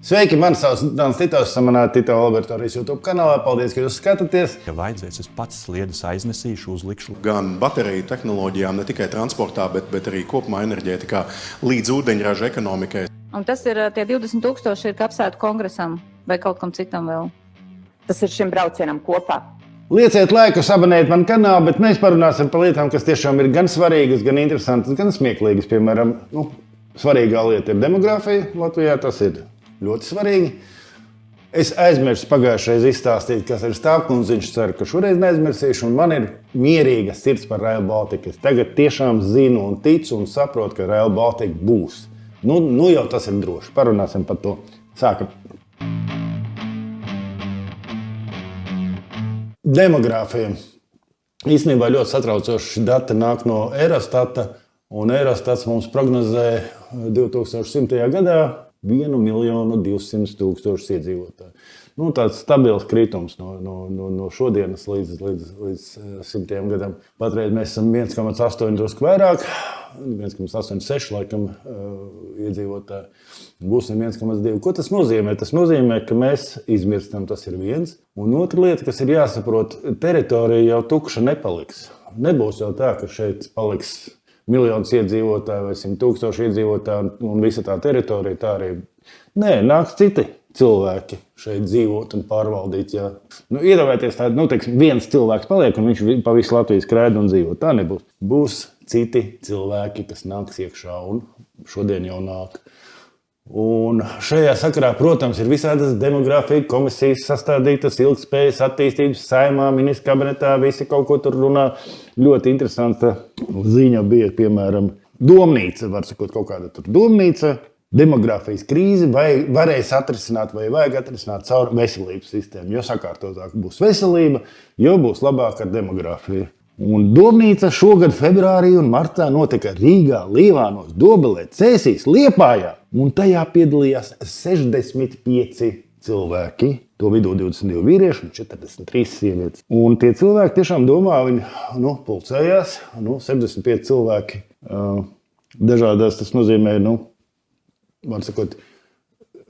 Sveiki, mani sauc Dānis Titovs, manā Tito laboratorijas YouTube kanālā. Paldies, ka jūs skatāties. Ja vajadzēs, es pats sliedas aiznesīšu, uzlikšu. Gan bateriju tehnoloģijām, ne tikai transportā, bet arī kopumā enerģētikā līdz ūdeņraža ekonomikai. Un tas ir tie 20,000 ir kapsētu kongresam vai kaut kam citam vēl. Tas ir šim braucienam kopā. Lieciet laiku, abonējiet manu kanālu, bet mēs parunāsim par lietām, kas tiešām ir gan svarīgas, gan interesantas, gan smieklīgas. Piemēram, svarīgā lieta ir demogrāfija Latvijā. Tas ir ļoti svarīgi. Es aizmirsu pagājušajā reizē izstāstīt, kas ir stāvkundziņš. Ceru, ka šoreiz neaizmirsīšu. Un man ir mierīga sirds par Rail Baltica. Es tagad tiešām zinu un ticu un saprotu, ka Rail Baltica būs. Nu jau tas ir droši. Parunāsim par to. Sākam. Demogrāfija. Īstenībā ļoti satraucoši dati nāk no Eurostata. Un Eurostats mums prognozē 2100. gadā 1,200,000 iedzīvotāju. Tāds stabils kritums no šodienas līdz 100 gadam. Patreiz mēs esam 1,8 drusku vairāk, 1,86 laikam iedzīvotāji. Būsim 1,2. Ko tas nozīmē? Tas nozīmē, ka mēs izmirstam, tas ir viens. Un otra lieta, kas ir jāsaprot, teritorija jau tukša nepaliks. Nebūs jau tā, ka šeit paliks 1,000,000 iedzīvotāji vai 100,000 iedzīvotāji un visa tā teritorija tā arī. Nē, nāks citi cilvēki šeit dzīvot un pārvaldīt. Ja. Iedomājieties tādu, viens cilvēks paliek un viņš pa visu Latviju skrēja un dzīvo. Tā nebūs. Būs citi cilvēki, kas nāks iekšā un šodien jau nāk. Un šajā sakarā, protams, ir visādas demogrāfija komisijas sastādītas, ilgspējas attīstības saimā, ministra kabinetā, visi kaut ko tur runā. Ļoti interesanta ziņa bija, piemēram, domnīca, var sakot, kaut kāda tur domnīca. Demogrāfijas krīzi varēs atrisināt vai vajag atrisināt caur veselības sistēmu. Jo sakārtotāk būs veselība, jo būs labāka demogrāfija. Un domnīca šogad februārī un martā notika Rīgā, Līvānos, Dobelē, Cēsīs, Liepājā. Un tajā piedalījās 65 cilvēki. To vidū 22 vīrieši un 43 sievietes. Un tie cilvēki tiešām domā, viņi pulcējās. 75 cilvēki dažādās, tas nozīmē, var sakot,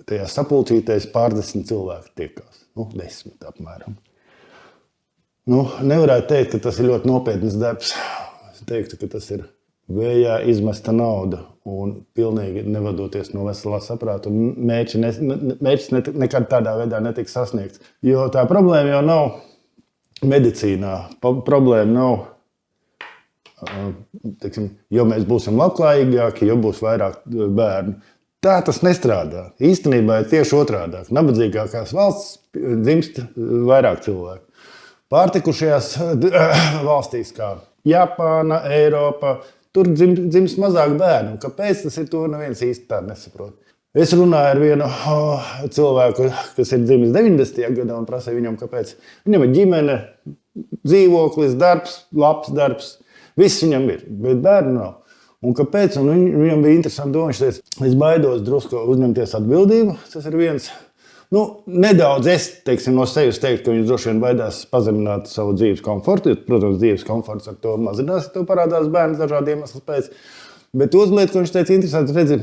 tajā sapulcītēs pārdesmit cilvēki tiekās. 10 apmēram. Nevarētu teikt, ka tas ir ļoti nopietns darbs. Es teiktu, ka tas ir vējā izmesta nauda un pilnīgi nevadoties no veselā saprāta. Mērķis nekad tādā veidā netiks sasniegts. Jo tā problēma jau nav medicīnā. Problēma nav, jo mēs būsim labklājīgāki, jo būs vairāk bērnu. Tā tas nestrādā. Īstenībā ir tieši otrādāk. Nabadzīgākās valsts dzimst vairāk cilvēku. Pārtikušajās valstīs kā Japāna, Eiropa, tur dzimst mazāk bērnu. Kāpēc tas ir, to neviens īsti tā nesaprot. Es runāju ar vienu cilvēku, kas ir dzimis 90. gadā un prasīju viņam, kāpēc. Viņam ir ģimene, dzīvoklis, darbs, labs darbs. Viss viņam ir, bet bērnu nav. Un kāpēc? Un viņam bija interesanti doma. Viņš teica, es baidos drusku uzņemties atbildību. Tas ir viens. Nedaudz es no sevis teiktu, ka viņš droši vien baidās pazemināt savu dzīves komfortu. Protams, dzīves komforts ar to mazinās, ja tev parādās bērns dažādiem iemesliem pēc. Bet otra lieta, ko viņš teica, interesanti, redzi,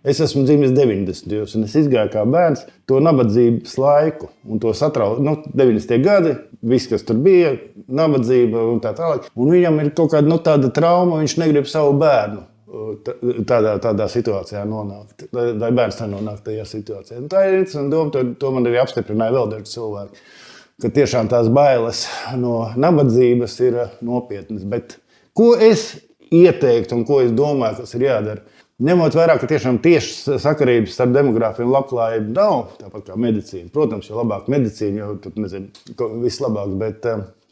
es esmu dzimis 90. un es izgāju kā bērns to nabadzības laiku un to satrauc. 90. gadi, viss, kas tur bija, nabadzība un tā tālāk. Un viņam ir kaut kāda tāda trauma, viņš negrib savu bērnu tādā situācijā nonākt, lai bērns nenonāk tajā situācijā. Tā ir interesanta doma, to man arī apstiprināja vēl daži cilvēki, ka tiešām tās bailes no nabadzības ir nopietnas. Bet ko es ieteiktu un ko es domāju, kas ir jādara? Ņemot vērā, ka tiešām tieši sakarības starp demogrāfiju un labklājību nav, tāpat kā medicīna. Protams, jo labāk medicīna, jo tur, viss labāk, bet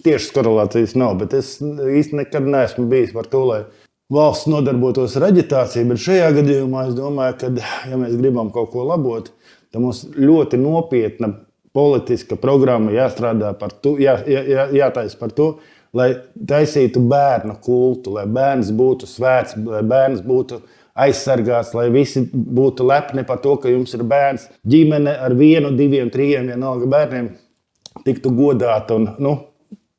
tiešas korelācijas nav. Bet es īsti nekad neesmu bijis par to, lai valsts nodarbotos ar aģitāciju, bet šajā gadījumā es domāju, ka, ja mēs gribam kaut ko labot, tad mums ļoti nopietna politiska programma jāstrādā par to, jātaisa par to, lai taisītu bērnu kultu, lai bērns būtu svēts, lai bērns būtu aizsargāts, lai visi būtu lepni par to, ka jums ir bērns. Ģimene ar 1, 2, 3 vienalga bērniem tiktu godāta un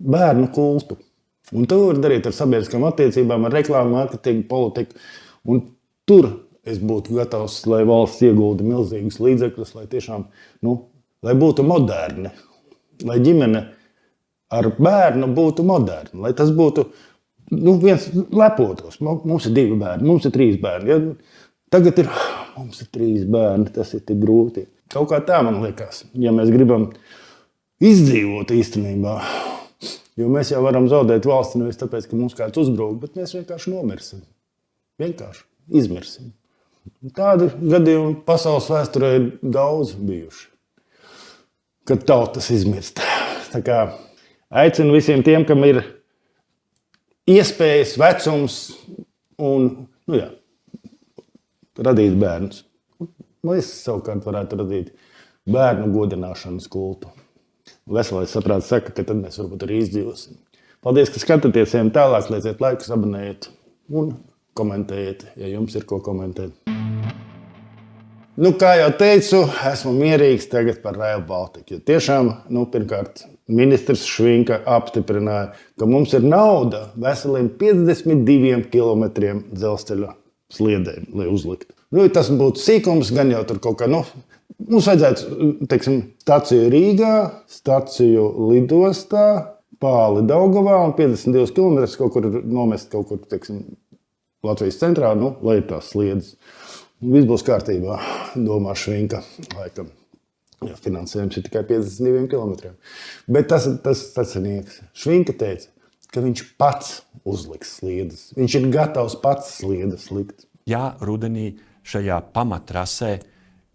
bērnu kultu. Un to var darīt ar sabiedriskām attiecībām, ar reklāmu, mārketingu, politiku. Un tur es būtu gatavs, lai valsts iegulda milzīgus līdzekļus, lai tiešām, lai būtu moderni, lai ģimene ar bērnu būtu moderna, lai tas būtu, viens lepotos. Mums ir 2 bērni, mums ir 3 bērni. Ja? Tagad mums ir 3 bērni, tas ir tik grūti. Kaut kā tā man liekas, ja mēs gribam izdzīvot īstenībā, jo mēs jau varam zaudēt valsti nevis tāpēc, ka mums kāds uzbrūk, bet mēs vienkārši nomirsim. Vienkārši izmirsim. Tādi gadījumi pasaules vēsturē ir daudz bijuši, kad tautas izmirst. Tā kā aicinu visiem tiem, kam ir iespējas, vecums un, radīt bērnus. Es savukārt varētu radīt bērnu godināšanas kultu. Veselais saprāts saka, ka tad mēs varbūt arī izdzīvosim. Paldies, ka skatāties, ejam tālāk, lieciet laikus, abonējiet un komentējiet, ja jums ir ko komentēt. Kā jau teicu, esmu mierīgs tagad par Rail Balticu. Jo tiešām, pirmkārt, ministrs Švinka apstiprināja, ka mums ir nauda veseliem 52 kilometriem dzelzceļa sliedēm, lai uzliktu. Tas būtu sīkums, gan jau tur kaut kā, mums vajadzētu, staciju Rīgā, staciju lidostā, Pāli Daugavā un 52 km kaut kur nomest kaut kur, Latvijas centrā, lai ir tās sliedas. Viss būs kārtībā, domā Švinka, laikam. Ja finansējums ir tikai 52 km. Bet tas ir nieks. Švinka teica, ka viņš pats uzliks sliedas. Viņš ir gatavs pats sliedas likt. Ja rudenī šajā pamatrasē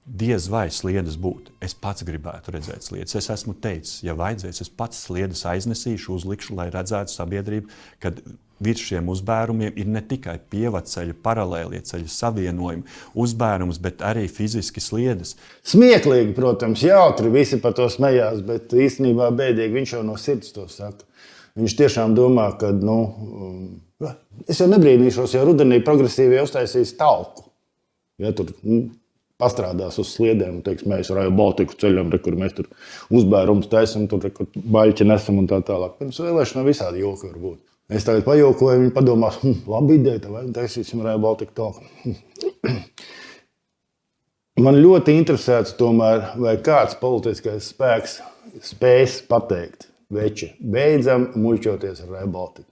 diez vai sliedas būtu, es pats gribētu redzēt sliedas. Es esmu teicis, ja vajadzēs, es pats sliedas aiznesīšu, uzlikšu, lai redzētu sabiedrību, kad virs šiem uzbērumiem ir ne tikai pievaceļa, paralēlie ceļa savienojumi, uzbērums, bet arī fiziski sliedas. Smieklīgi, protams, jautri, visi par to smējās, bet īstenībā bēdīgi viņš jau no sirds to saka. Viņš tiešām domā, ka, es jau nebrīnīšos, ja rudenī progresīvie uztaisīs talku. Ja tur pastrādās uz sliedēm un teiks, mēs Rail Balticu ceļam, kur mēs tur uzbērums taisam, tur baļķi nesam un tā tālāk. Pirms vēlēšanā visādi joki var būt. Es tagad pajokoju, viņi padomās, labi ideja, vai taisīsim Rail Balticu talku. Man ļoti interesēts tomēr, vai kāds politiskais spēks spēs pateikt, veči, beidzam muļķoties ar Rail Balticu.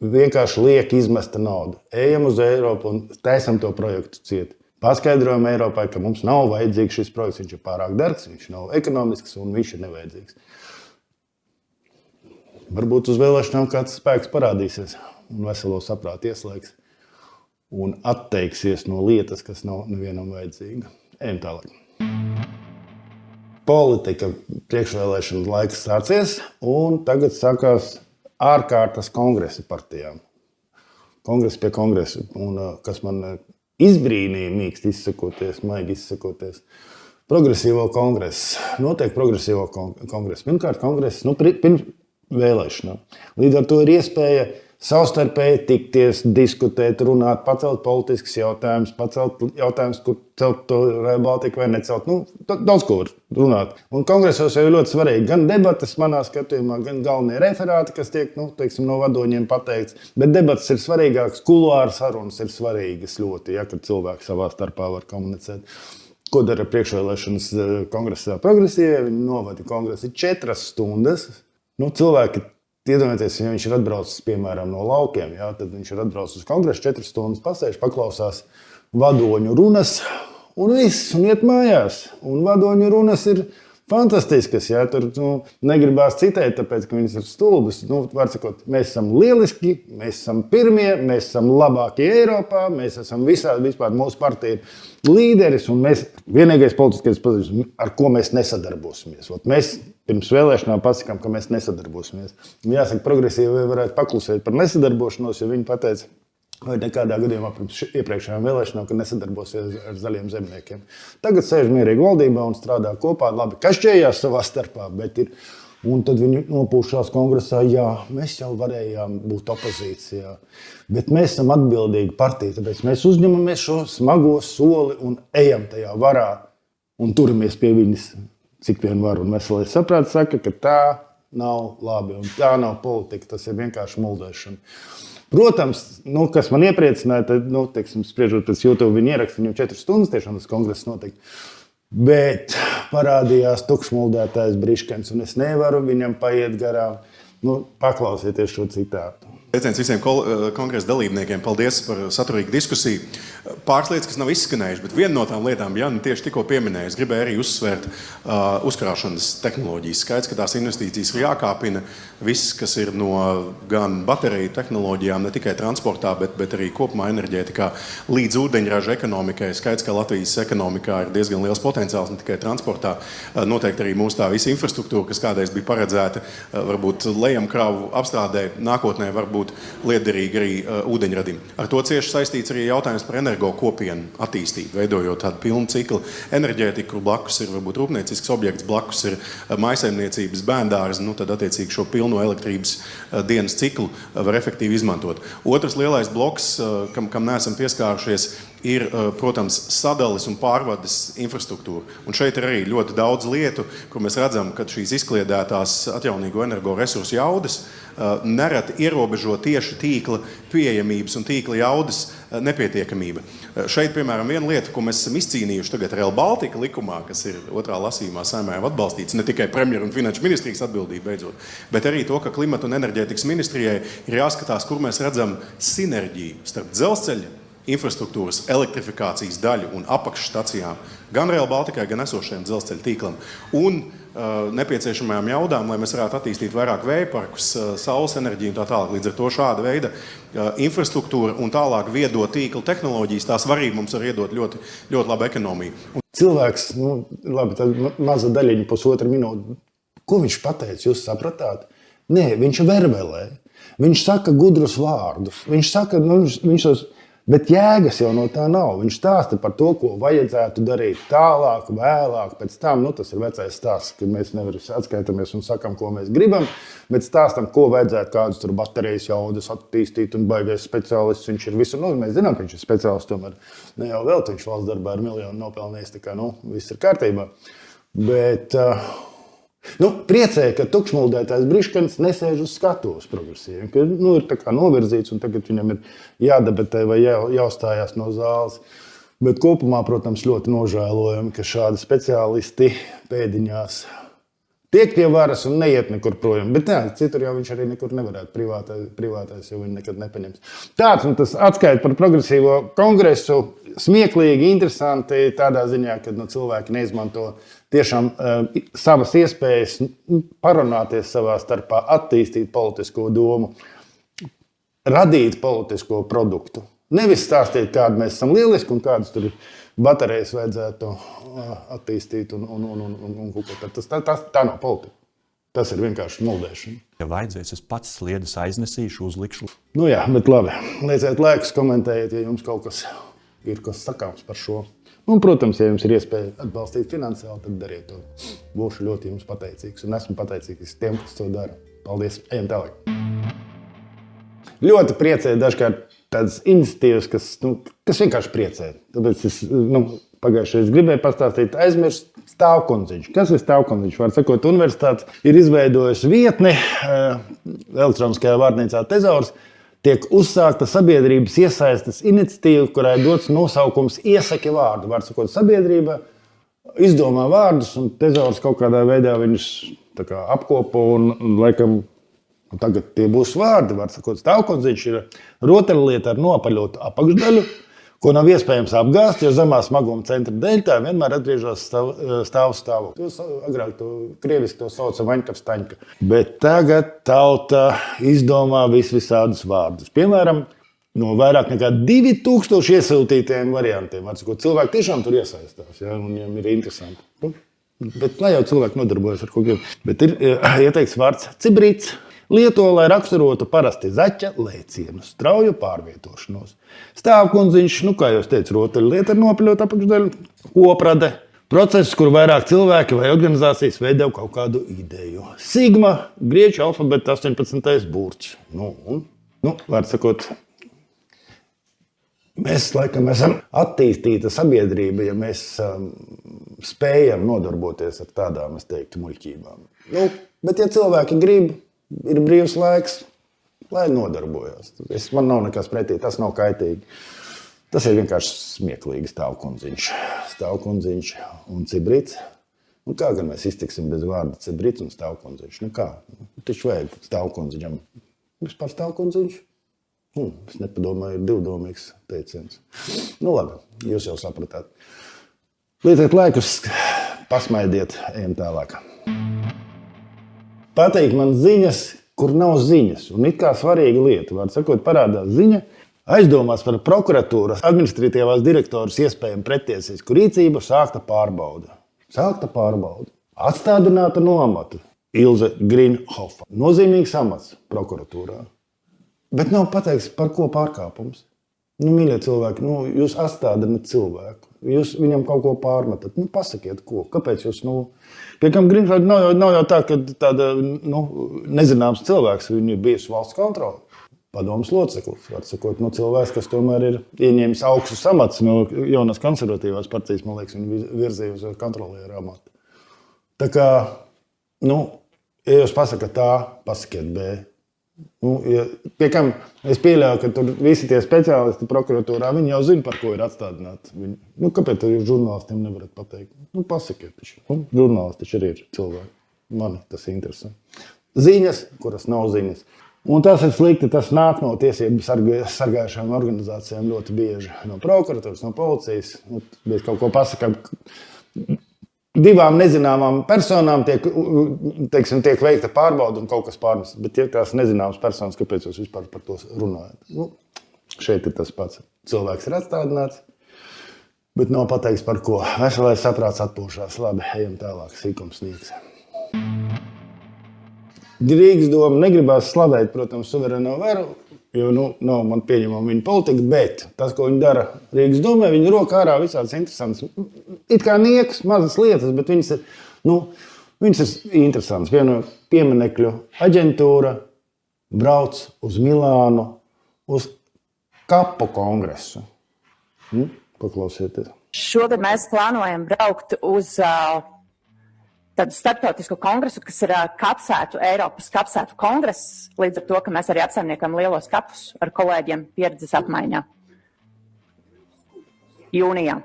Vienkārši liek izmesta naudu. Ejam uz Eiropu un taisam to projektu ciet. Paskaidrojam Eiropai, ka mums nav vajadzīgs šis projekts, viņš ir pārāk dārgs, viņš nav ekonomisks un viņš ir nevajadzīgs. Varbūt uz vēlēšanām kāds spēks parādīsies un veselo saprātu ieslēgs un atteiksies no lietas, kas nav nevienam vajadzīga. Ejam tālāk. Politika priekšvēlēšana laiks sācies un tagad sākās ārkārtas kongresi partijām. Kongresi pie kongresa, un kas man izbrīnīja mīksti izsakoties, maigi izsakoties. Progresīvo kongresu. Notiek progresīvo kongresu. Pirmkārt kongresu, pirms vēlēšanām. Līdz ar to ir iespēja savstarpēji tikties, diskutēt, runāt, pacelt politiskas jautājumus, pacelt jautājumus, kur celt to Rail Balticu vai necelt. Daudz ko var runāt. Un kongresos jau ir ļoti svarīgi gan debatas manā skatījumā, gan galvenie referāti, kas tiek, no vadoņiem pateikts. Bet debatas ir svarīgākas, kuluāru sarunas ir svarīgas ļoti, kad cilvēki savā starpā var komunicēt. Ko dara priekšvēlēšanas kongresā progresīvie? Viņi novada kongresu 4 stundas. Cilvēki, iedomājieties, ja viņš ir atbraucis, piemēram, no laukiem, tad viņš ir atbraucis uz kongresu 4 stundas, pasēž, paklausās vadoņu runas un viss, un iet mājās. Un vadoņu runas ir fantastiskas, tur negribās citēt, tāpēc, ka viņas ir stulbas. Var sakot, mēs esam lieliski, mēs esam pirmie, mēs esam labākie Eiropā, mēs esam visādi, vispār mūsu partija ir līderis, un mēs vienīgais politiskais pozitīvs, ar ko mēs nesadarbosimies. Mēs pirms vēlēšanām pasakām, ka mēs nesadarbosimies. Jāsaka, progresīvi varētu paklusēt par nesadarbošanos, jo viņi pateica, vai nekādā gadījumā pirms iepriekšējām vēlēšanām, ka nesadarbosies ar zaļiem zemniekiem. Tagad sēž mierīgi valdībā un strādā kopā, labi, kašķējās savā starpā, bet ir. Un tad viņi nopūšās kongresā, mēs jau varējām būt opozīcijā, bet mēs esam atbildīgi partija, tāpēc mēs uzņemamies šo smago soli un ejam tajā varā un turamies pie viņas, cik vien var. Un veselais saprāts saka, ka tā nav labi un tā nav politika, tas ir vienkārši muldēšana. Protams, kas man iepriecināja, tad, teiksim, spriežot pēc YouTube viņa ieraksta, viņam 4 stundas tiešām tas kongress notika. Bet parādījās tukšmuldētājs Briškens, un es nevaru viņam paiet garām. Paklausieties šo citātu. Sveiciens visiem kongresa dalībniekiem. Paldies par saturīgu diskusiju. Pāris lietas, kas nav izskanējušas, bet viena no tām lietām, Jānis tieši tikko pieminēja, es gribēju arī uzsvērt uzkrāšanas tehnoloģijas. Skaidrs, ka tās investīcijas ir jākāpina. Viss, kas ir no gan bateriju tehnoloģijām, ne tikai transportā, bet arī kopumā enerģētikā, līdz ūdeņraža ekonomikai. Skaidrs, ka Latvijas ekonomikā ir diezgan liels potenciāls, ne tikai transportā. Noteikti arī mūsu tā visa infrastruktūra, kas kādreiz bija paredzēta, varbūt lejamkrāvu apstrādē, nākotnē varbūt liederīgi arī ūdeņradim. Ar to cieši saistīts arī jautājums par energo kopienu attīstību, veidojot tādu pilnu ciklu enerģētiku, kur blakus ir varbūt rūpniecisks objekts, blakus ir mājsaimniecības bērndārs, tad attiecīgi šo pilno elektrības dienas ciklu var efektīvi izmantot. Otrs lielais bloks, kam neesam pieskārušies, ir, protams, sadales un pārvades infrastruktūra. Un šeit ir arī ļoti daudz lietu, kur mēs redzam, ka šīs izkliedētās atjaunīgo energoresursu jaudas nereti ierobežo tieši tīkla pieejamības un tīkla jaudas nepietiekamība. Šeit, piemēram, viena lieta, ko mēs esam izcīnījuši tagad Rail Baltica likumā, kas ir otrā lasījumā Saeimā jau atbalstīts, ne tikai premjeru un finanšu ministrijas atbildība beidzot, bet arī to, ka klimata un enerģētikas ministrijai ir jāskatās, kur mēs redzam sinerģiju starp dzelzceļa infrastruktūras, elektrifikācijas daļu un apakšstacijām, gan Rail Baltikai, gan esošajam dzelzceļa tīklam. Un nepieciešamajām jaudām, lai mēs varētu attīstīt vairāk vējparkus, saules enerģiju un tā tālāk. Līdz ar to šāda veida infrastruktūra un tālāk viedo tīklu tehnoloģijas, tās varīgi mums var iedot ļoti, ļoti labu ekonomiju. Cilvēks, labi, tad maza daļiņa, 1,5 minūte. Ko viņš pateica, jūs sapratāt? Nē, viņš verbelē. Viņš saka gudrus vārdus. Viņš saka, bet jēgas jau no tā nav. Viņš stāsta par to, ko vajadzētu darīt tālāk, vēlāk, pēc tam. Tas ir vecais stāsts, kad mēs nevaram atskaitamies un sakam, ko mēs gribam, bet stāstam, ko vajadzētu, kādus tur baterijas jaudas attīstīt un baigais speciālists. Viņš ir visur. Mēs zinām, ka viņš ir speciālists, tomēr ne jau vēl, viņš valsts darbā ir miljonu nopelnījis, tā kā, viss ir kārtībā. Bet priecēja, ka tukšmuldētājs Briškens nesēž uz skatuves progresīvi, ka ir tā kā novirzīts un tagad viņam ir jādebetē vai jāuzstājās no zāles. Bet kopumā, protams, ļoti nožēlojami, ka šādi speciālisti pēdiņās tiek pie varas un neiet nekur projām. Bet citur jau viņš arī nekur nevarētu, privātais jau viņu nekad nepaņems. Tāds tas atskaita par progresīvo kongresu, smieklīgi, interesanti tādā ziņā, ka cilvēki neizmanto tiešām savas iespējas parunāties savā starpā, attīstīt politisko domu, radīt politisko produktu. Nevis stāstīt, kādi mēs esam lieliski un kādas tur baterijas vajadzētu attīstīt un tā nav politika. Tas ir vienkārši muldēšana. Ja vajadzēs, es pats sliedes aiznesīšu, uzlikšu. Jā, bet labi. Lieciet laikus, komentējiet, ja jums kaut kas ir kas sakāms par šo. Un, protams, ja jums ir iespēja atbalstīt finansiāli, tad dariet to. Būšu ļoti jums pateicīgs un esmu pateicīgs tiem, kas to dara. Paldies, ejam tālāk. Ļoti priecēju dažkārt tādas iniciatīvas, kas vienkārši priecē. Tāpēc es pagājušajā gribēju pastāstīt, aizmirst Stāvkundziņš. Kas ir Stāvkundziņš? Var sakot, universitāte ir izveidojusi vietni elektroniskajā vārnīcā Tezaurs. Tiek uzsākta sabiedrības iesaistes iniciatīva, kurai dots nosaukums Iesaki vārdu. Var sakot, sabiedrība izdomā vārdus, un Tezaurs kaut kādā veidā viņus apkopo un laikam tagad tie būs vārdi. Var sakot, Stāvkundziņš ir rotaļlieta ar nopaļotu apakšdaļu, ko nav iespējams apgāzt, jo zemā smaguma centra dēļ tā vienmēr atgriežas stāvokli. Agrāk krieviski to sauca vaņkapstaņka. Bet tagad tauta izdomā visādus vārdus. Piemēram, no vairāk nekā 2000 iesūtītiem variantiem. Var sakot, cilvēki tiešām tur iesaistās, un viņiem ir interesanti. Bet lai jau cilvēki nodarbojas ar kaut ko. Bet ir ieteikts vārds cibrīts. Lieto, lai raksturotu parasti zaķa lēcienu, strauju pārvietošanos. Stāvkundziņš, kā jau teicu, rotaļlieta ar nopaļotu apakšdaļu, koprade. Process, kur vairāk cilvēki vai organizācijas veido kaut kādu ideju. Sigma, grieķu alfabeta 18. burts. Var sakot, mēs laikam esam attīstīta sabiedrība, ja mēs spējam nodarboties ar tādām, es teiktu, muļķībām. Bet ja cilvēki grib, ir brīvs laiks, lai nodarbojas. Man nav nekas pretī, tas nav kaitīgi. Tas ir vienkārši smieklīgi Stāvkundziņš un Cibrits. Nu, kā gan mēs iztiksim bez vārda Cibrits un Stāvkundziņš? Nu kā? Taču vajag Stāvkundziņam. Vispār Stāvkundziņš? Es nepadomāju, ir divdomīgs teiciens. Nu labi, jūs jau sapratāt. Lieciet laikus, pasmaidiet, ejam tālāk. Pateikt man ziņas, kur nav ziņas. Un it kā svarīga lieta, var sakot, parādās ziņa, aizdomās par prokuratūras administratīvās direktoras iespējamu pretiesisku rīcību sākta pārbauda. Atstādināta no amata Ilze Grīnhofa. Nozīmīgs amats prokuratūrā. Bet nav pateikts, par ko pārkāpums. Mīļie cilvēki, jūs atstādināt cilvēku. Jūs viņam kaut ko pārmetat. Pasakiet, ko. Kāpēc jūs, Pie kam Grīnhofa nav jau tā, ka tāda, nezināms cilvēks, viņa ir bijusi valsts kontrole. Padomas loceklis, var sakot, cilvēks, kas tomēr ir ieņēmis augstus amats no jaunās konservatīvās partijas, man liekas, viņu virzīja uz kontrolieru amatu. Tā kā, ja jūs pasakat A, pasakiet B. Pie kam es pieļauju, ka tur visi tie speciālisti prokuratūrā, viņi jau zina, par ko ir atstādināti. Kāpēc jūs žurnālistiem nevarat pateikt? Pasakiet taču. Žurnālisti taču arī ir cilvēki. Mani tas interesē. Ziņas, kuras nav ziņas. Un tas ir slikti, tas nāk no tiesību sargājušām organizācijām ļoti bieži. No prokuratūras, no policijas. Mēs kaut ko pasakām. Divām nezināmām personām tiek veikta pārbauda un kaut kas pārnests. Bet tie tās nezināmas personas, kāpēc jūs vispār par to runājat? Šeit ir tas pats. Cilvēks ir atstādināts, bet nav pateikts par ko. Veselais saprāts atpūšās. Labi, ejam tālāk. Sīkums sniegs. Rīgas doma negribās slavēt, protams, suverēno varu, jo nav man pieņemama viņa politika, bet tas, ko viņi dara Rīgas domē, viņi roka ārā visādas interesantas, it kā niekas, mazas lietas, bet viņas ir interesantas. Pieminekļu aģentūra brauc uz Milānu, uz kapu kongresu. Paklausieties. Šogad mēs plānojam braukt uz tādu starptautisku kongresu, kas ir Eiropas kapsētu kongress, līdz ar to, ka mēs arī apsaimniekam lielos kapus ar kolēģiem pieredzes apmaiņā. Jūnijā.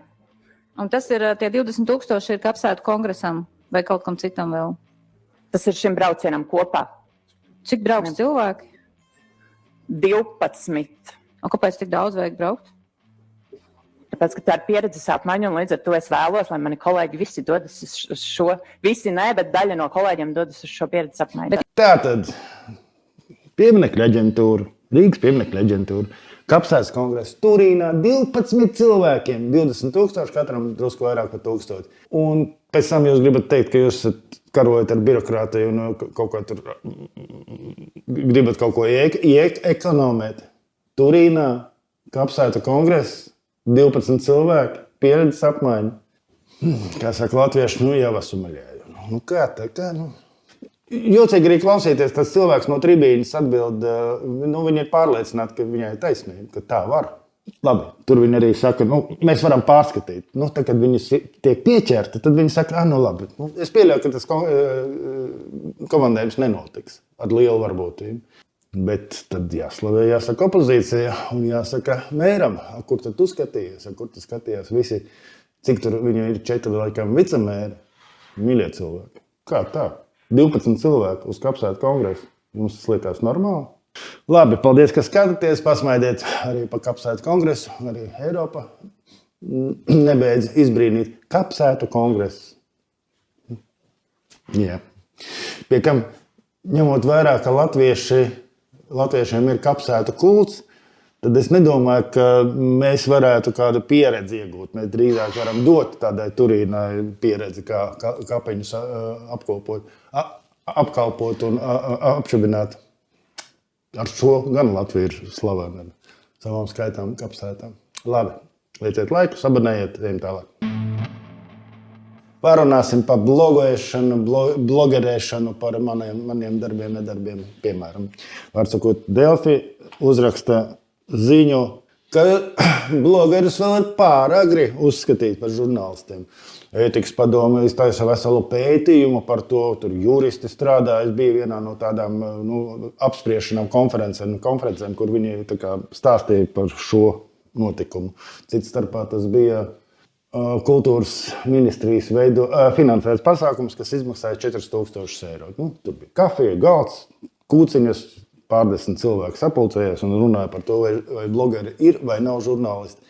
Un tas ir tie 20,000 ir kapsētu kongresam vai kaut kam citam vēl? Tas ir šim braucienam kopā. Cik brauks cilvēki? 12. Un kāpēc tik daudz vajag braukt? Tāpēc, ka tā ir pieredzes apmaiņa, un līdz ar to es vēlos, lai mani kolēģi visi dodas uz šo, visi nē, bet daļa no kolēģiem dodas uz šo pieredzes apmaiņu. Tātad, pieminekļu aģentūra, Rīgas pieminekļu aģentūra, kapsētas kongress Turīnā 12 cilvēkiem, 20,000, katram drusku vairāk par 1000. Un pēc tam jūs gribat teikt, ka jūs karojat ar birokrātiju un kaut ko tur gribat kaut ko ekonomēt. Turīnā kapsēta kongress. 12 cilvēki, pieredzes apmaiņa. Kā saka latvieši, jau asumaļēju. Kā tā? Jocīgi arī klausīties, tas cilvēks no tribīnes atbild, viņi ir pārliecināti, ka viņai ir taisnība, ka tā var. Labi, tur viņi arī saka, mēs varam pārskatīt. Tad, kad viņi tiek pieķerti, tad viņi saka, labi. Es pieļauju, ka tas komandējums nenotiks ar lielu varbūtību. Bet tad jāslavē, jāsaka opozīcija un jāsaka mēram, kur tad tu skatījies, kur tu skatījies visi, cik tur viņu ir 4 laikam vicemēri, mīļie cilvēki. Kā tā? 12 cilvēki uz kapsētu kongresu. Mums tas liekas normāli. Labi, paldies, ka skatāties, pasmaidiet arī pa kapsētu kongresu, arī Eiropa nebeidz izbrīnīt kapsētu kongresu. Jā. Pie kam, ņemot vērā, ka latviešiem ir kapsētu kults, tad es nedomāju, ka mēs varētu kādu pieredzi iegūt. Mēs drīzāk varam dot tādai Turīnai pieredzi, kā kapeņus apkalpot un apšabināt. Ar šo gan Latviju ir slavena ar savām skaitām kapsētām. Labi, lieciet laiku, abonējiet, ejam tālāk. Parunāsim par blogošanu, blogerēšanu, par maniem darbiem, nedarbiem. Piemēram, var sakot, Delfi uzraksta ziņu, ka blogerus vēl ir pāragri uzskatīt par žurnālistiem. Ētikas padome iztaisa veselu pētījumu par to, tur juristi strādā. Es biju vienā no tādām apspriešanām konferencēm, kur viņi tā kā stāstīja par šo notikumu. Cits starpā tas bija kultūras ministrijas finansēts pasākums, kas izmaksāja 4000 eiro. Tur bija kafija, galds, kūciņas, pārdesmit cilvēki sapulcējās un runāja par to, vai blogeri ir vai nav žurnālisti.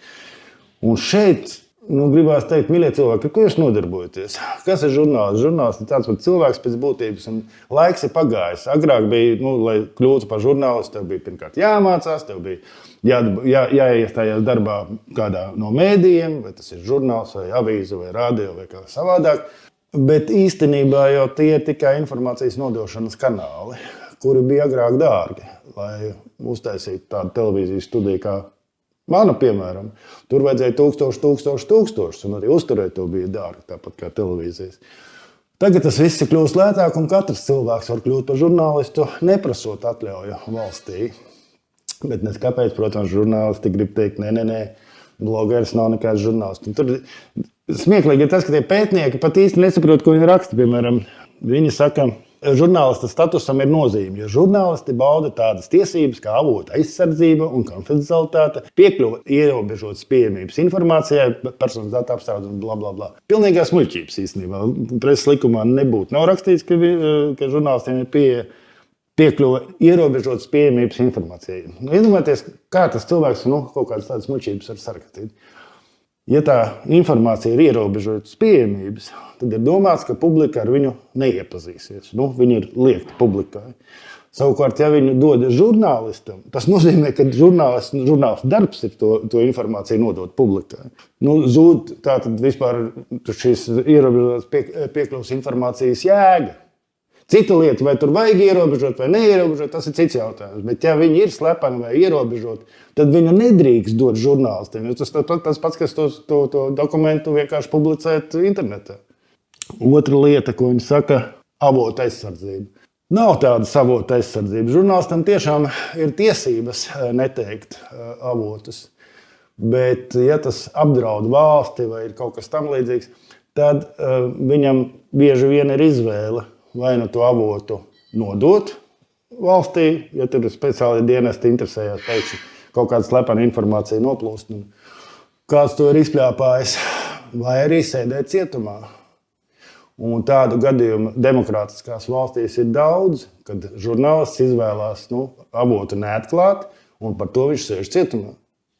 Un šeit gribās teikt, mīļie cilvēki, ar ko jūs nodarbojaties? Kas ir žurnālists? Žurnālists ir tāds pat cilvēks pēc būtības, un laiks ir pagājis. Agrāk bija, lai kļūtu par žurnālistu, tev bija pirmkārt jāmācās, tev bija jāiestājās darbā kādā no mēdījiem, vai tas ir žurnāls, vai avīze, vai radio, vai kā savādāk. Bet īstenībā jau tie ir tikai informācijas nodošanas kanāli, kuri bija agrāk dārgi, lai uztaisītu tādu televīzijas studiju kā mana, piemēram. Tur vajadzēja 1000, un arī uzturēt to bija dārgi, tāpat kā televīzijas. Tagad tas viss ir kļūst lētāk, un katrs cilvēks var kļūt par žurnālistu, neprasot atļauju valstī. Bet nes kāpēc, protams, žurnālisti grib teikt, nē, blogeris nav nekāds žurnālists. Tur smieklīgi ir tas, ka tie pētnieki pat īsti nesaprot, ko viņi raksta. Piemēram, viņi saka, žurnālista statusam ir nozīme, jo žurnālisti bauda tādas tiesības kā avota aizsardzība un konfidencialitāte, piekļuva ierobežotas pieejamības informācijai, personas datu apstrāde un blablabla. Pilnīgās muļķības īstenībā. Preses likumā nav rakstīts, ka žurnālistiem ir piekļuva ierobežotas pieejamības informācijai. Iedomājieties, kā tas cilvēks kaut kādas tādas muļķības var sarakstīt. Ja tā informācija ir ierobežotas pieejamības, tad ir domāts, ka publika ar viņu neiepazīsies. Viņi ir liekti publikai. Savukārt, ja viņu dod žurnālistam, tas nozīmē, ka žurnālists darbs ir to informāciju nodot publikai. Zūd tātad vispār šīs ierobežotas piekļuvas informācijas jēga. Cita lieta, vai tur vajag ierobežot vai neierobežot, tas ir cits jautājums. Bet ja viņi ir slepeni vai ierobežot, tad viņu nedrīkst dot žurnālistiem. Tas pats, kas to dokumentu vienkārši publicēt internetā. Otra lieta, ko viņi saka, avota aizsardzība. Nav tādas avota aizsardzības. Žurnālistam tiešām ir tiesības neteikt avotus. Bet, ja tas apdraud valsti vai ir kaut kas tam līdzīgs, tad viņam bieži vien ir izvēle vai to avotu nodot valstī, ja tur speciāli dienesti interesējās pēkšņi kaut kāda slepena informācija noplūst. Kāds to ir izpļāpājis, vai arī sēdēt cietumā. Un tādu gadījumu demokrātiskās valstīs ir daudz, kad žurnālists izvēlās avotu neatklāt, un par to viņš sēž cietumā.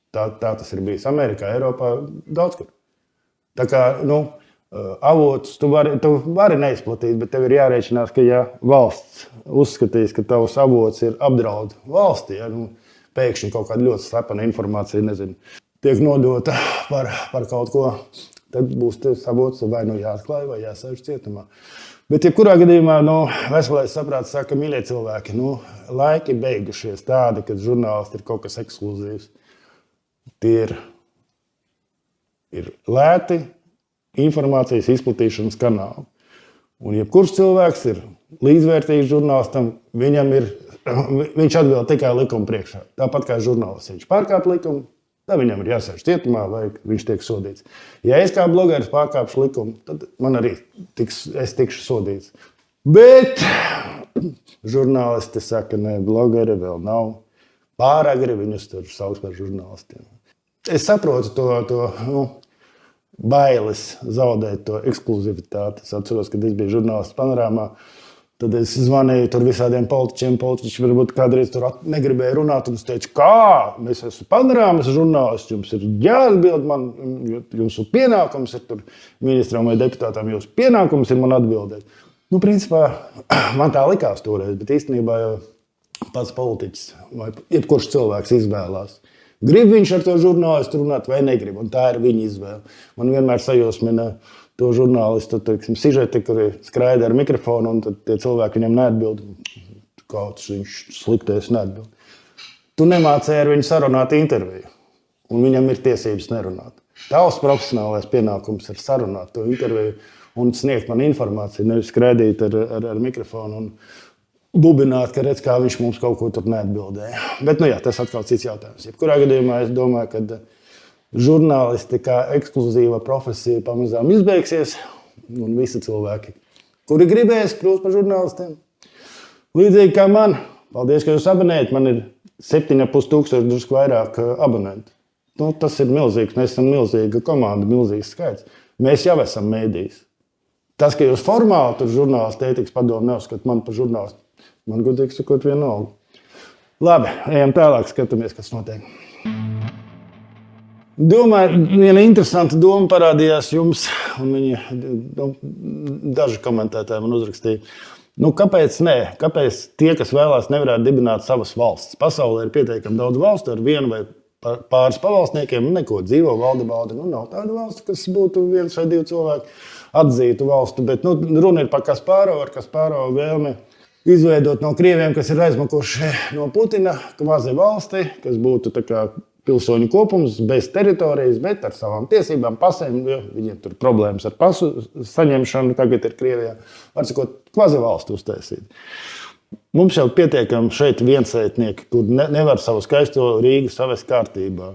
Tā tas ir bijis Amerikā, Eiropā, daudz kur. Tā kā, avotus tu vari neizplatīt, bet tev ir jārēķinās, ka ja valsts uzskatīs, ka tavs avots ir apdraud valstī, pēkšņi kaut kāda ļoti slepena informācija, tiek nodota par kaut ko, tad būs tas avots vai jāatklāj, vai jāsēž cietumā. Bet jebkurā gadījumā veselais saprāts saka, mīļie cilvēki, laiki beigušies tādi, kad žurnālisti ir kaut kas ekskluzīvs. Tie ir lēti informācijas izplatīšanas kanāli. Un jebkurš cilvēks ir līdzvērtīgs žurnālistam, viņš atbild tikai likuma priekšā. Tāpat kā žurnālists, viņš pārkāp likumu, tad viņam ir jāsēž cietumā vai viņš tiek sodīts. Ja es kā blogeris pārkāpšu likumu, tad man arī es tikšu sodīts. Bet žurnālisti saka, ne, blogeri vēl nav. Pāragri viņus tur sauc par žurnālistiem. Es saprotu to bailes zaudēt to ekskluzivitāti. Es atceros, kad es biju žurnālists Panorāmā, tad es zvanīju tur visādiem politiķiem. Politiķi varbūt kādreiz tur negribēja runāt, un es teicu, kā? Es esmu Panorāmas žurnālists, jums ir jāatbild man, jums ir pienākums, ir tur ministram vai deputātām, jūs pienākums ir man atbildēt. Principā, man tā likās toreiz, bet īstenībā jau pats politiķis vai jebkurš cilvēks izvēlās. Grib viņš ar to žurnālistu runāt vai negrib, un tā ir viņa izvēle. Man vienmēr sajūsmina to žurnālistu, sižeti, kuri skraida ar mikrofonu, un tad tie cilvēki viņam neatbild. Kaut viņš sliktais neatbild. Tu nemācēji ar viņu sarunāt interviju, un viņam ir tiesības nerunāt. Tavs profesionālais pienākums ir sarunāt to interviju un sniegt man informāciju, nevis skraidīt ar mikrofonu un bubināt, ka redz, kā viņš mums kaut ko tur neatbildēja. Bet, tas atkal cits jautājums. Jebkurā gadījumā es domāju, ka žurnālisti kā ekskluzīva profesija pamazām izbeigsies, un visi cilvēki, kuri gribēs kļūt par žurnālistiem. Līdzīgi kā man, paldies, ka jūs abonējat, man ir 7,5 drusku vairāk abonentu. Tas ir milzīgs, mēs esam milzīga komanda, milzīgs skaits. Mēs jau esam mēdījis. Tas, ka jūs formāli tur žurnālisti ētikas padomu neuzskat man par žurnālistu, man godīgi sakot vienalga. Labi, ejam tālāk, skatāmies, kas notiek. Domāju, viena interesanta doma parādījās jums, un daži komentētāji man uzrakstīja. Kāpēc nē? Kāpēc tie, kas vēlās, nevarētu dibināt savas valsts? Pasaulē ir pietiekami daudz valstu ar vienu vai pāris pavalstniekiem, neko dzīvo valde. Nav tāda valsts, kas būtu viens vai divi cilvēki atzītu valstu, bet runa ir par Kasparovu, ar Kasparovu vēlmi izveidot no krieviem, kas ir aizmakuši no Putina, kvazi valsti, kas būtu tā kā pilsoņu kopums, bez teritorijas, bet ar savām tiesībām, pasēm, jo viņiem tur problēmas ar pasu saņemšanu, tagad ir Krievijā. Var sakot, kvazi valstu uztaisīt. Mums jau pietiekami šeit viensētnieki, kur nevar savu skaisto Rīgu savest kārtībā,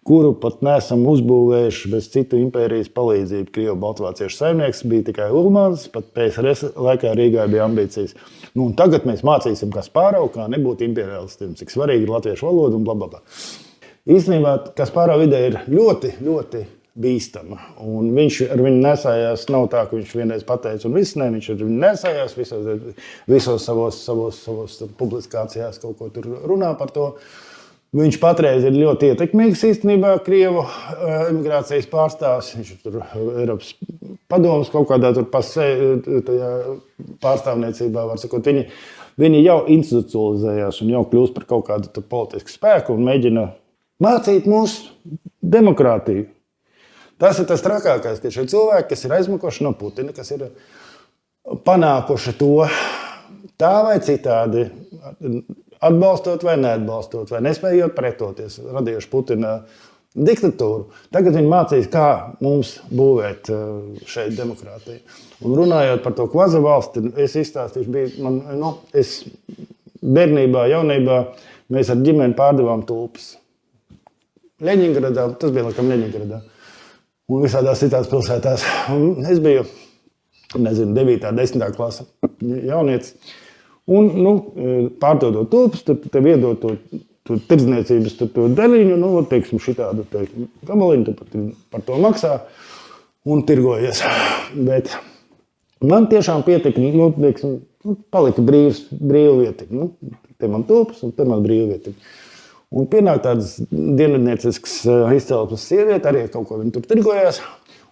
kuru pat neesam uzbūvējuši bez citu impērijas palīdzību. Krievu-baltvāciešu saimnieks bija tikai Ulmans, pat PSRS laikā Rīgā bija ambīcijas. Tagad mēs mācīsim Kasparovu, kā nebūt imperialistiem, cik svarīgi ir latviešu valoda un blablabla. Īstenībā Kasparova ideja ir ļoti, ļoti bīstama. Un viņš ar viņu nesājās, nav tā, ka viņš vienreiz pateica un viss, ne, viņš ar viņu nesājās visos savos publikācijās kaut ko tur runā par to. Viņš patreiz ir ļoti ietekmīgs īstenībā Krievu emigrācijas pārstāvs. Viņš ir tur Eiropas padomus kaut kādā tur tajā pārstāvniecībā, var sakot. Viņi jau institucionalizējās un jau kļūst par kaut kādu politisku spēku un mēģina mācīt mūsu demokrātiju. Tas ir tas trakākais, ka šie cilvēki, kas ir aizmukuši no Putina, kas ir panākuši to tā vai citādi, atbalstot vai neatbalstot, vai nespējot pretoties, radījuši Putina diktatūru. Tagad viņi mācīs, kā mums būvēt šeit demokrātiju. Un runājot par to kvazi valsti, es izstāstīšu, es bērnībā, jaunībā, mēs ar ģimeni pārdevām tulpes. Ļeņingradā, tas bija laikam Ļeņingradā, un visādās citās pilsētās. Un es biju, 9. 10. klasa jaunietis, un pārdodot tulpes, tev iedod to tirdzniecības to deliņu, teiksim, šitādu gabaliņu, par to maksā un tirgojies. Bet man tiešām pietika, teiksim, palika brīva vietiņa. Te man tulpes un te man brīva vietiņa. Un pienāk tādas dienvidnieciskas izcelsmes sieviete, arī kaut ko viņi tur tirgojās.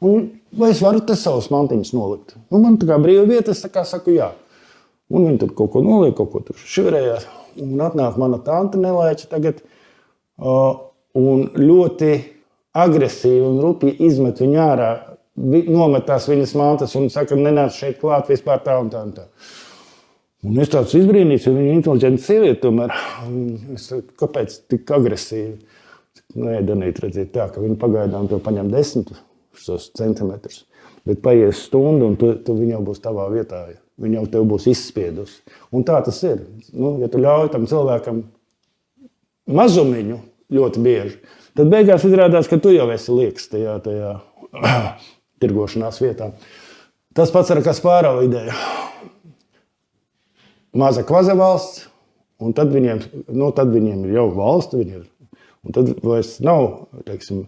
Un vai es varu te savus mantiņus nolikt? Man tā kā brīva vieta, es tā kā saku jā. Un viņi tur kaut ko noliek, kaut ko tur šiverējās. Un atnāk mana tante nelaiča tagad un ļoti agresīvi un rupi izmet viņu ārā, nometās viņas mantas un saka, nenāc šeit klāt vispār tā un tā un tā. Un es tāds izbrīnīts, jo viņa ir inteliģenta sieviete tomēr. Es saku, kāpēc tik agresīvi? Nē, Danīt, redziet tā, ka viņa pagaidām to paņem 10 centimetrus, bet paies stundu un tu viņa jau būs tavā vietā. Viņa jau tev būs izspiedusi. Un tā tas ir. Ja tu ļauj tam cilvēkam mazumiņu ļoti bieži, tad beigās izrādās, ka tu jau esi liekas tajā tirgošanās vietā. Tas pats ar Kasparova ideju. Maza kvaza valsts, un tad viņiem ir jau valsts, un tad vairs nav, teiksim,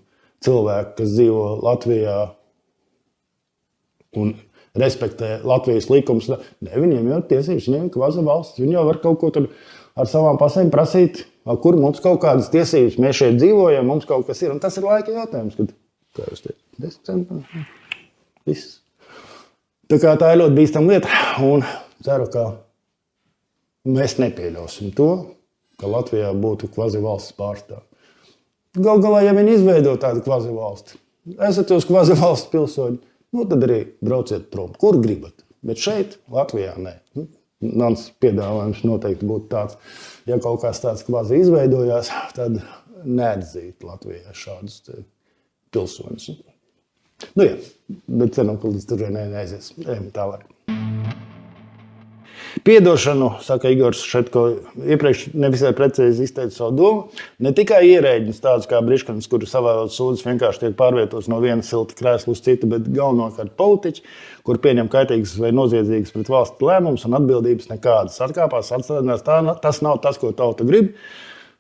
cilvēki, kas dzīvo Latvijā un respektē Latvijas likumus. Ne, viņiem jau ir tiesības, viņiem ir kvaza valsts, viņi jau var kaut ko tur ar savām pasēm prasīt, kur mums kaut kādas tiesības, mēs šeit dzīvojam, mums kaut kas ir, un tas ir laika jautājums, kad, kā jūs teicat, 10 centi, viss. Tā kā tā ir ļoti bīstama lieta, un ceru, ka mēs nepieļausim to, ka Latvijā būtu kvazi valsts pārstāvji. Gal galā, ja viņi izveido tādu kvazi valsti, esat jūs kvazi valsts pilsoņi, tad arī brauciet prom, kur gribat. Bet šeit, Latvijā, nē. Mans piedāvājums noteikti būtu tāds, ja kaut kas tāds kvazi izveidojās, tad neatzīt Latvijā šādus pilsoņus. Bet ceram, ka līdz tur neaizies. Ejam tālāk. Piedošanu, saka Igors Šetko, iepriekš nevisai precīzi izteica savu domu. Ne tikai ierēģis tāds kā Briškans, kuri savējot sūdzes vienkārši tiek pārvietots no viena silta krēsla uz citu, bet galvenokārt politiķi, kur pieņem kaitīgas vai noziedzīgas pret valsts lēmumus un atbildības nekādas. Atkāpās, atstādinās, tas nav tas, ko tauta grib.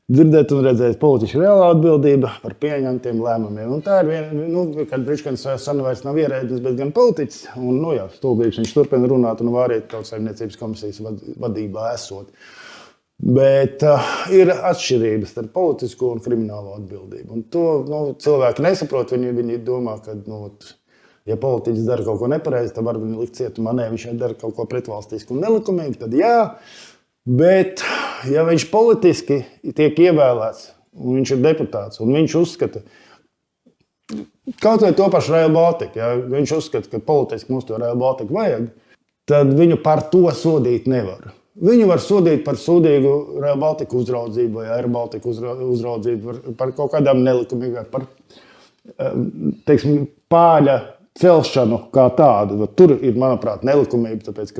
Dzirdēt un redzēt politiķu reālā atbildība par pieņemtiem lēmumiem. Un tā ir viena, kad Briškans sen vairs nav ierēdnis, bet gan politiķis. Un, stulbības viņš turpina runāt un vārīt Tautsaimniecības komisijas vadībā esot. Bet ir atšķirības starp politisko un kriminālo atbildību. Un to cilvēki nesaprot. Viņi domā, ka, ja politiķis dara kaut ko nepareizi, tad var viņu likt cietumā. Nē, viņš dara kaut ko pretvalstisku un nelikumīgu, tad jā. Bet, ja viņš politiski tiek ievēlēts, un viņš ir deputāts, un viņš uzskata, kaut vai to pašu Rail Baltica, ja viņš uzskata, ka politiski mums to Rail Baltica vajag, tad viņu par to sodīt nevar. Viņu var sodīt par sūdīgu Rail Baltica uzraudzību vai Air Baltica uzraudzību, par kaut kādām nelikumīgām, par, pāļa celšanu kā tādu. Tur ir, manuprāt, nelikumība, tāpēc,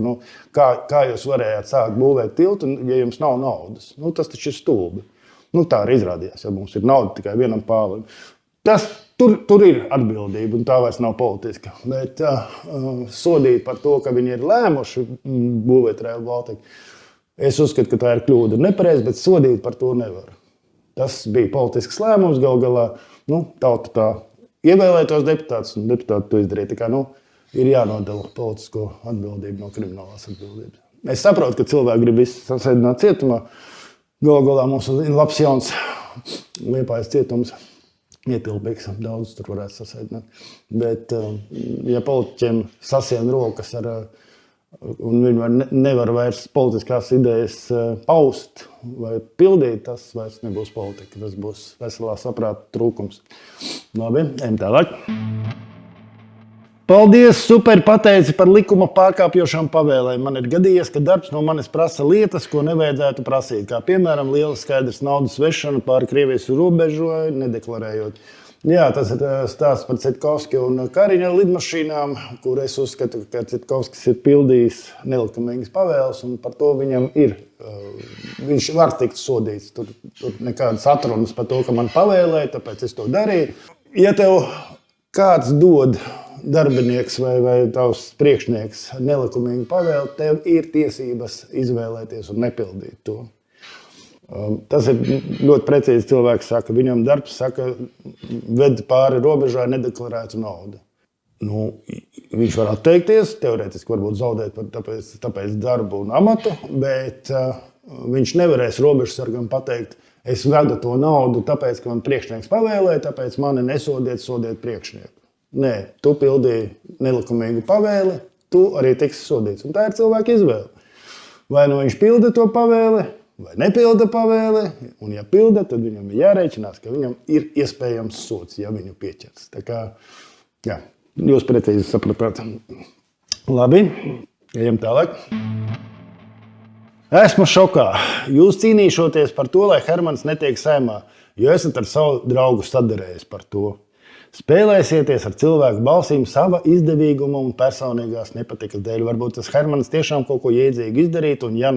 ka kā jūs varējāt sākt būvēt tiltu, ja jums nav naudas? Tas taču ir stulbi. Tā arī izrādījās, ja mums ir nauda tikai vienam pālim. Tur ir atbildība, un tā vairs nav politiska. Bet sodīt par to, ka viņi ir lēmuši būvēt Rail Baltica, es uzskatu, ka tā ir kļūda nepareiz, bet sodīt par to nevar. Tas bija politisks lēmums, gal galā, tauta tā ievēlēja tos deputātus, un deputāti to izdarīja. Tā kā, ir jānodala politisko atbildību no kriminālās atbildības. Es saprotu, ka cilvēki grib visu sasēdināt cietumā. Galā mums ir labs jauns Liepājas cietums. Ietilpīgs, daudz tur varētu sasēdināt. Bet, ja politiķiem sasien rokas un viņi nevar vairs politiskās idejas paust vai pildīt, tas vairs nebūs politika. Tas būs veselā saprāta trūkums. Labi, ejam tālāk. Paldies, super pateici par likuma pārkāpjošām pavēlēm. Man ir gadījies, ka darbs no manis prasa lietas, ko nevajadzētu prasīt. Kā piemēram, liela skaidrs naudas vešana pāri Krievijas robežu, nedeklarējot. Jā, tas ir stāsts par Cetkovski un Kariņa lidmašīnām, kur es uzskatu, ka Cetkovskis ir pildījis nelikumīgas pavēles, un par to viņam ir. Viņš var tikt sodīts. Tur nekādas atrunas par to, ka man pavēlēja, tāpēc es to darīju. Ja tev kāds dod darbinieks vai tavs priekšnieks nelikumīgu pavēli, tev ir tiesības izvēlēties un nepildīt to. Tas ir ļoti precīzi cilvēks saka. Viņam darbs saka, ved pāri robežai nedeklarētu naudu. Viņš var atteikties, teorētiski varbūt zaudēt tāpēc darbu un amatu, bet viņš nevarēs robežsargam pateikt, es vedu to naudu, tāpēc, ka man priekšnieks pavēlēja, tāpēc mani sodiet priekšnieku. Nē, tu pildīji nelikumīgu pavēli, tu arī tiksi sodīts. Un tā ir cilvēka izvēle. Vai viņš pilda to pavēli, vai nepilda pavēli, un ja pilda, tad viņam ir jārēķinās, ka viņam ir iespējams sods, ja viņu pieķers. Tā kā, jā, jūs precīzi sapratāt. Labi, ejam tālāk. Esmu šokā. Jūs cīnīšoties par to, lai Hermans netiek Saeimā, jo esat ar savu draugu sadarējies par to. Spēlēsieties ar cilvēku balsīm sava izdevīguma un personīgās nepatikas dēļ. Varbūt tas Hermans tiešām kaut ko jēdzīgu izdarīt, un ja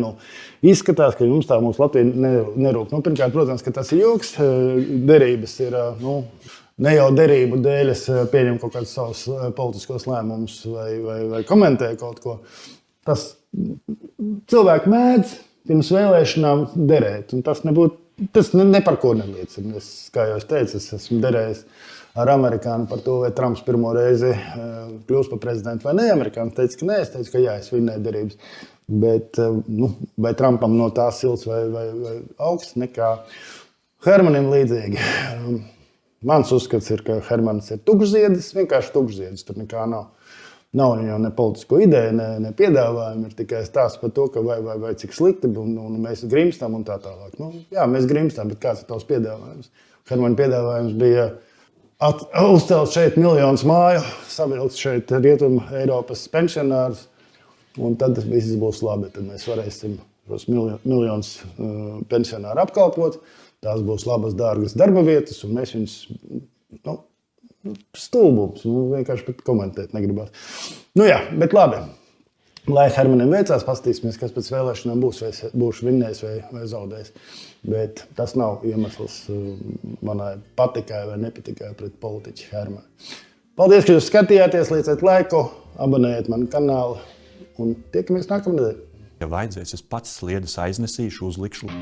izskatās, ka jums tā mūsu Latvija nerūp. Pirmkārt, protams, ka tas ir joks. Derības ir, ne jau derību dēļ es pieņemu kaut kādus savus politiskos lēmumus vai komentēju kaut ko. Tas cilvēki mēdz pirms vēlēšanām derēt, un tas ne par ko neliecina. Kā jau es teicu, es esmu derējis ar amerikānu par to, vai Trumps pirmo reizi kļūs par prezidentu vai ne. Amerikāni teica, ka nē, es teicu, ka jā, es vinnēju derības. Bet vai Trumpam no tā silts vai augsts nekā Hermanim līdzīgi. Mans uzskats ir, ka Hermans ir tukšziedis, vienkārši tukšziedis, tur nekā nav. Nav jau ne politisko ideju, ne piedāvājumu, ir tikai stāsts par to, ka vai cik slikti, un mēs grimstam un tā tālāk. Jā, mēs grimstam, bet kāds ir tavs piedāvājums? Hermana piedāvājums bija uzcelt šeit miljonus māju, savilkt šeit Rietumu Eiropas pensionārus, un tad viss būs labi. Tad mēs varēsim šos miljonus pensionāru apkalpot, tās būs labas, dārgas darba vietas, un mēs viņus, stulbums, vienkārši pat komentēt negribās. Jā, bet labi. Lai Hermanim veicās, paskatīsimies, kas pēc vēlēšanām būs, vai būšu vinnējis vai zaudējis. Bet tas nav iemesls manai patikai vai nepatikai pret politiķu Hermanu. Paldies, ka jūs skatījāties, lieciet laiku, abonējiet manu kanālu un tiekamies nākamnedēļ. Ja vajadzēs, es pats sliedes aiznesīšu, uzlikšu.